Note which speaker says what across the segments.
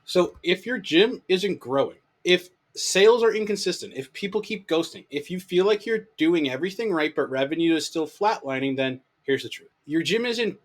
Speaker 1: So if your gym isn't growing, if sales are inconsistent, if people keep ghosting, if you feel like you're doing everything right but revenue is still flatlining, then here's the truth. Your gym isn't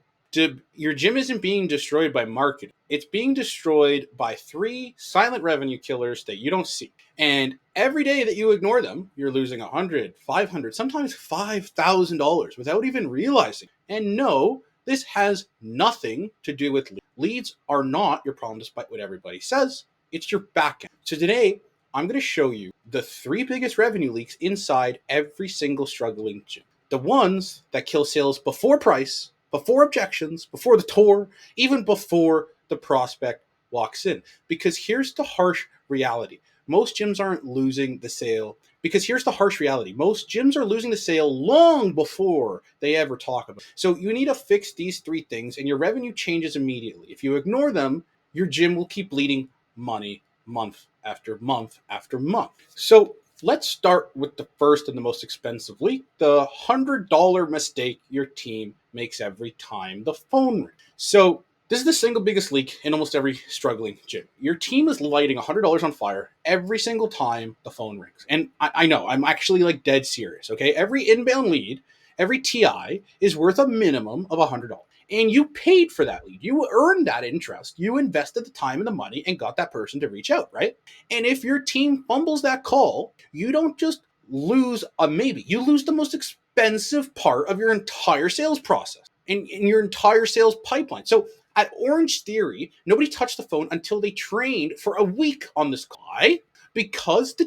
Speaker 1: being destroyed by marketing. It's being destroyed by three silent revenue killers that you don't see. And every day that you ignore them, you're losing 100, 500, sometimes $5,000 without even realizing. And no, this has nothing to do with leads. Leads are not your problem despite what everybody says. It's your backend. So today, I'm going to show you the three biggest revenue leaks inside every single struggling gym. The ones that kill sales before price, before objections, before the tour, even before the prospect walks in. Because here's the harsh reality. Most gyms aren't losing the sale. Because here's the harsh reality. Most gyms are losing the sale long before they ever talk about it. So you need to fix these three things and your revenue changes immediately. If you ignore them, your gym will keep bleeding money month after month after month. So let's start with the first and the most expensive leak, the $100 mistake your team makes every time the phone rings. So this is the single biggest leak in almost every struggling gym. Your team is lighting $100 on fire every single time the phone rings. And I know, I'm actually like dead serious, okay? Every inbound lead, every TI is worth a minimum of $100. And you paid for that lead. You earned that interest. You invested the time and the money and got that person to reach out, right? And if your team fumbles that call, you don't just lose a maybe. You lose the most expensive part of your entire sales process and in your entire sales pipeline. So at Orange Theory, nobody touched the phone until they trained for a week on this call. Why? Because the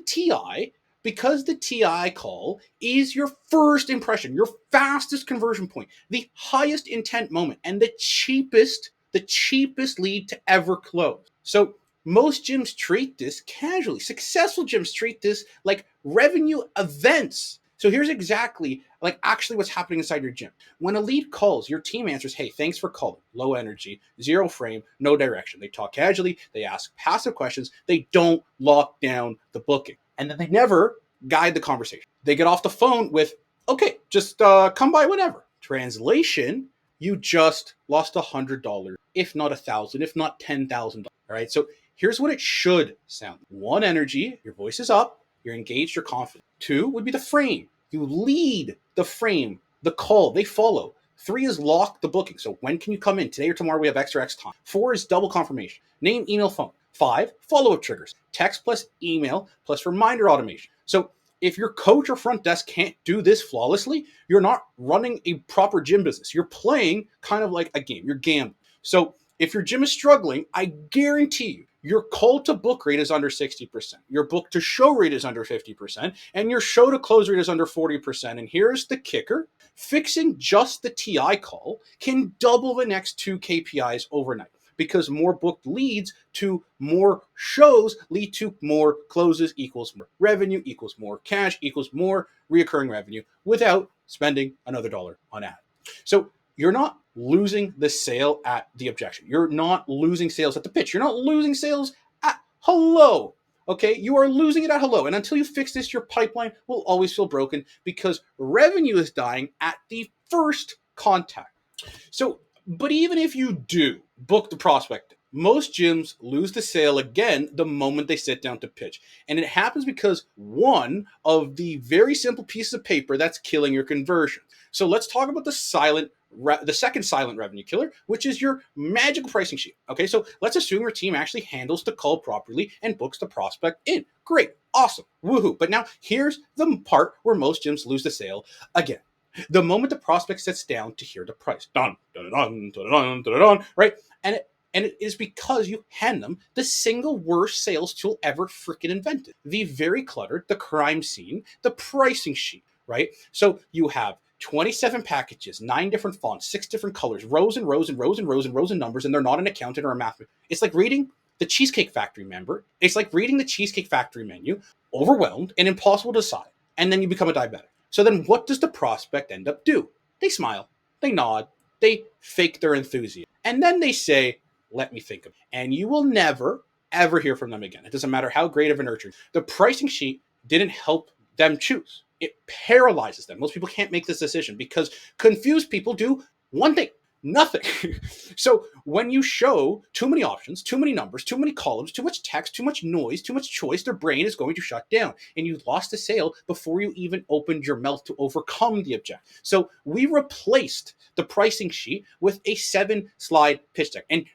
Speaker 1: TI call is your first impression, your fastest conversion point, the highest intent moment, and the cheapest lead to ever close. So most gyms treat this casually. Successful gyms treat this like revenue events. So here's exactly like actually what's happening inside your gym. When a lead calls, your team answers, "Hey, thanks for calling." Low energy, zero frame, no direction. They talk casually, they ask passive questions, they don't lock down the booking. And then they never guide the conversation. They get off the phone with, "Okay, just come by whenever." Translation, you just lost $100, if not $1,000, if not $10,000. All right. So here's what it should sound. One, energy, your voice is up, you're engaged, you're confident. Two would be the frame. You lead the frame, the call, they follow. Three is lock the booking. So when can you come in? Today or tomorrow we have X or X time. Four is double confirmation. Name, email, phone. Five, follow-up triggers. Text plus email plus reminder automation. So if your coach or front desk can't do this flawlessly, you're not running a proper gym business. You're playing kind of like a game. You're gambling. So if your gym is struggling, I guarantee you, your call to book rate is under 60%. Your book to show rate is under 50%. And your show to close rate is under 40%. And here's the kicker. Fixing just the TI call can double the next two KPIs overnight, because more booked leads to more shows lead to more closes equals more revenue equals more cash equals more reoccurring revenue without spending another dollar on ad. So you're not losing the sale at the objection. You're not losing sales at the pitch. You're not losing sales at hello. Okay, you are losing it at hello. And until you fix this, your pipeline will always feel broken because revenue is dying at the first contact. So, but even if you do book the prospect, most gyms lose the sale again the moment they sit down to pitch. And it happens because one of the very simple pieces of paper that's killing your conversion. So let's talk about the second silent revenue killer, which is your magical pricing sheet. Okay, so let's assume your team actually handles the call properly and books the prospect in. Great, awesome, woohoo. But now here's the part where most gyms lose the sale again. The moment the prospect sits down to hear the price, dun, dun, dun, dun, dun, dun, dun, right? And it is because you hand them the single worst sales tool ever freaking invented. The very cluttered, the crime scene, the pricing sheet, right? So you have 27 packages, 9 different fonts, 6 different colors, rows and rows and rows and rows and rows of numbers, and they're not an accountant or a math. It's like reading the Cheesecake Factory member. It's like reading the Cheesecake Factory menu, overwhelmed and impossible to decide. And then you become a diabetic. So then what does the prospect end up do? They smile, they nod, they fake their enthusiasm. And then they say, "Let me think of it." And you will never, ever hear from them again. It doesn't matter how great of a nurture. The pricing sheet didn't help them choose. It paralyzes them. Most people can't make this decision because confused people do one thing. Nothing. So when you show too many options, too many numbers, too many columns, too much text, too much noise, too much choice, their brain is going to shut down. And you lost the sale before you even opened your mouth to overcome the objection. So we replaced the pricing sheet with a 7-slide pitch deck. And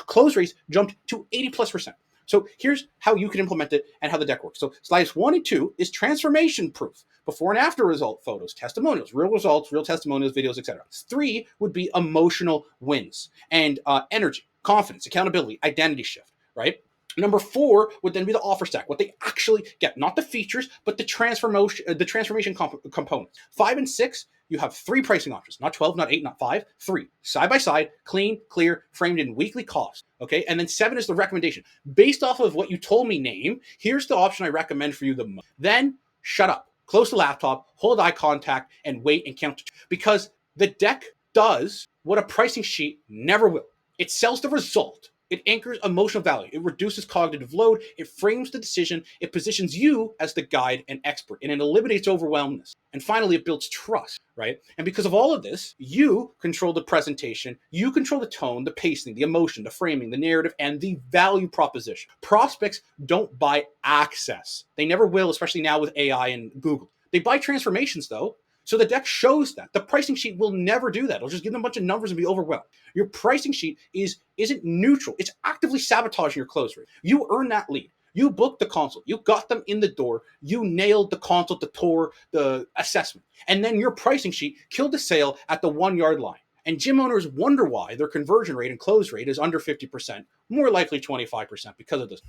Speaker 1: close rates jumped to 80+%. So here's how you can implement it and how the deck works. So slides 1 and 2 is transformation proof. Before and after result photos, testimonials, real results, real testimonials, videos, etc. 3 would be emotional wins and energy, confidence, accountability, identity shift, right? Number 4 would then be the offer stack, what they actually get, not the features, but the transformation components. 5 and 6, you have 3 pricing options, not 12, not 8, not 5, 3. Side by side, clean, clear, framed in weekly cost. Okay, and then 7 is the recommendation. Based off of what you told me name, here's the option I recommend for you the most. Then shut up, close the laptop, hold eye contact, and wait and count to 2. Because the deck does what a pricing sheet never will. It sells the result. It anchors emotional value. It reduces cognitive load. It frames the decision. It positions you as the guide and expert, and it eliminates overwhelmness. And finally, it builds trust, right? And because of all of this, you control the presentation. You control the tone, the pacing, the emotion, the framing, the narrative, and the value proposition. Prospects don't buy access. They never will, especially now with AI and Google. They buy transformations, though. So the deck shows that. The pricing sheet will never do that. It'll just give them a bunch of numbers and be overwhelmed. Your pricing sheet isn't neutral. It's actively sabotaging your close rate. You earn that lead. You booked the consult. You got them in the door. You nailed the consult, the tour, the assessment. And then your pricing sheet killed the sale at the 1-yard line. And gym owners wonder why their conversion rate and close rate is under 50%, more likely 25% because of this.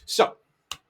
Speaker 1: So,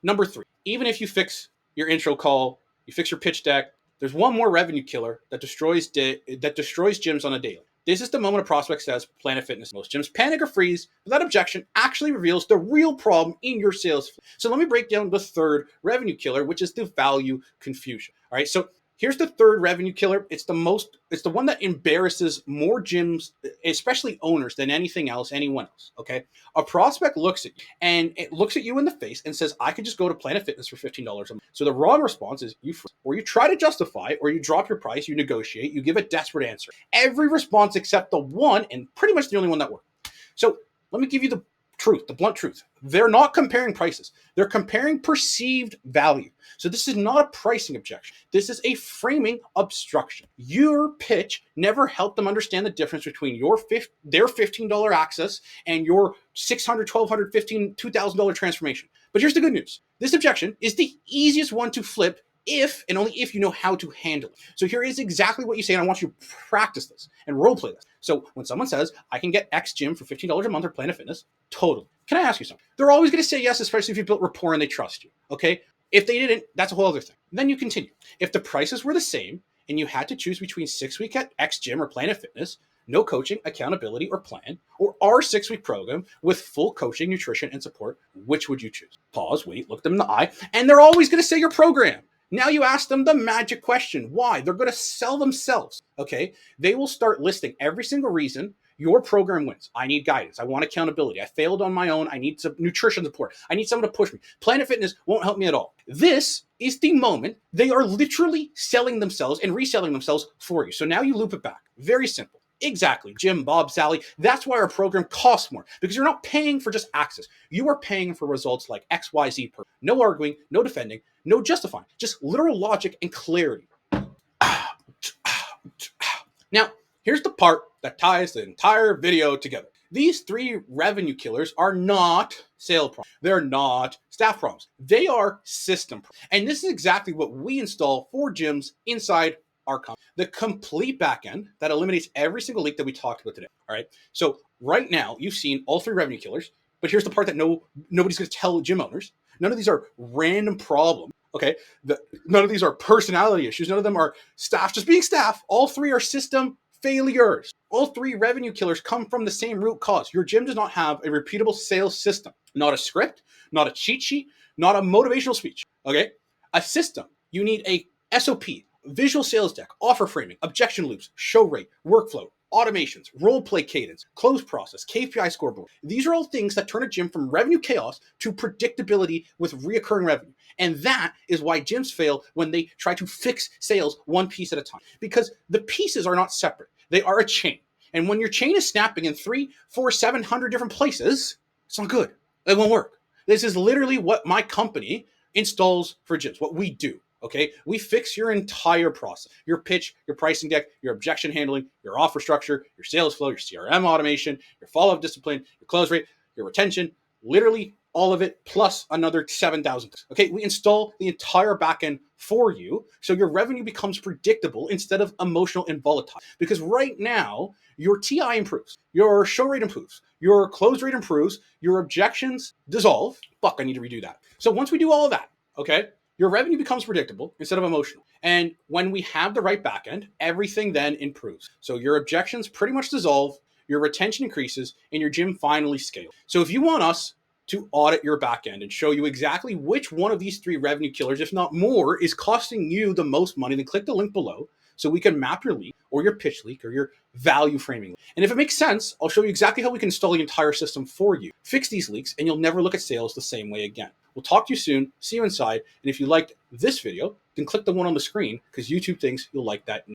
Speaker 1: number 3, even if you fix your intro call, you fix your pitch deck, there's one more revenue killer that destroys gyms on a daily. This is the moment a prospect says, Planet Fitness. Most gyms panic or freeze, but that objection actually reveals the real problem in your sales. So let me break down the third revenue killer, which is the value confusion. All right, so here's the third revenue killer. It's the one that embarrasses more gyms, especially owners, than anything else, anyone else, okay? A prospect looks at you, and it looks at you in the face and says, I could just go to Planet Fitness for $15 a month. So the wrong response is you freeze, or you try to justify, or you drop your price, you negotiate, you give a desperate answer. Every response except the one, and pretty much the only one that worked. So let me give you the truth, the blunt truth. They're not comparing prices. They're comparing perceived value. So this is not a pricing objection. This is a framing obstruction. Your pitch never helped them understand the difference between their $15 access and your $600, $1,200, $1,500, $2,000 transformation. But here's the good news. This objection is the easiest one to flip if and only if you know how to handle it. So here is exactly what you say, and I want you to practice this and role play this. So when someone says, I can get X gym for $15 a month or Planet Fitness, totally. Can I ask you something? They're always going to say yes, especially if you built rapport and they trust you, okay? If they didn't, that's a whole other thing. Then you continue. If the prices were the same and you had to choose between 6-week at X gym or Planet Fitness, no coaching, accountability, or plan, or our 6-week program with full coaching, nutrition, and support, which would you choose? Pause, wait, look them in the eye, and they're always going to say your program. Now you ask them the magic question. Why? They're going to sell themselves, okay? They will start listing every single reason your program wins. I need guidance. I want accountability. I failed on my own. I need some nutrition support. I need someone to push me. Planet Fitness won't help me at all. This is the moment they are literally selling themselves and reselling themselves for you. So now you loop it back. Very simple. Exactly. Jim, Bob, Sally. That's why our program costs more, because you're not paying for just access. You are paying for results like X, Y, Z. No arguing, no defending, no justifying, just literal logic and clarity. Now, here's the part that ties the entire video together. These 3 revenue killers are not sale problems. They're not staff problems. They are system problems. And this is exactly what we install for gyms inside our company. The complete backend that eliminates every single leak that we talked about today. All right. So right now you've seen all 3 revenue killers, but here's the part that nobody's going to tell gym owners. None of these are random problems. Okay. None of these are personality issues. None of them are staff just being staff. All 3 are system failures. All 3 revenue killers come from the same root cause. Your gym does not have a repeatable sales system, not a script, not a cheat sheet, not a motivational speech. Okay. A system. You need a SOP, visual sales deck, offer framing, objection loops, show rate, workflow, automations, role play cadence, close process, KPI scoreboard. These are all things that turn a gym from revenue chaos to predictability with reoccurring revenue. And that is why gyms fail when they try to fix sales one piece at a time, because the pieces are not separate. They are a chain. And when your chain is snapping in 3, 4, 700 different places, it's not good. It won't work. This is literally what my company installs for gyms, what we do. Okay, we fix your entire process, your pitch, your pricing deck, your objection handling, your offer structure, your sales flow, your CRM automation, your follow-up discipline, your close rate, your retention, literally all of it plus another 7,000. Okay, we install the entire backend for you so your revenue becomes predictable instead of emotional and volatile. Because right now, your TI improves, your show rate improves, your close rate improves, your objections dissolve. Fuck, I need to redo that. So once we do all of that, okay, your revenue becomes predictable instead of emotional. And when we have the right backend, everything then improves. So your objections pretty much dissolve, your retention increases, and your gym finally scales. So if you want us to audit your backend and show you exactly which one of these 3 revenue killers, if not more, is costing you the most money, then click the link below so we can map your leak or your pitch leak or your value framing. And if it makes sense, I'll show you exactly how we can install the entire system for you. Fix these leaks and you'll never look at sales the same way again. We'll talk to you soon. See you inside. And if you liked this video, then click the one on the screen because YouTube thinks you'll like that.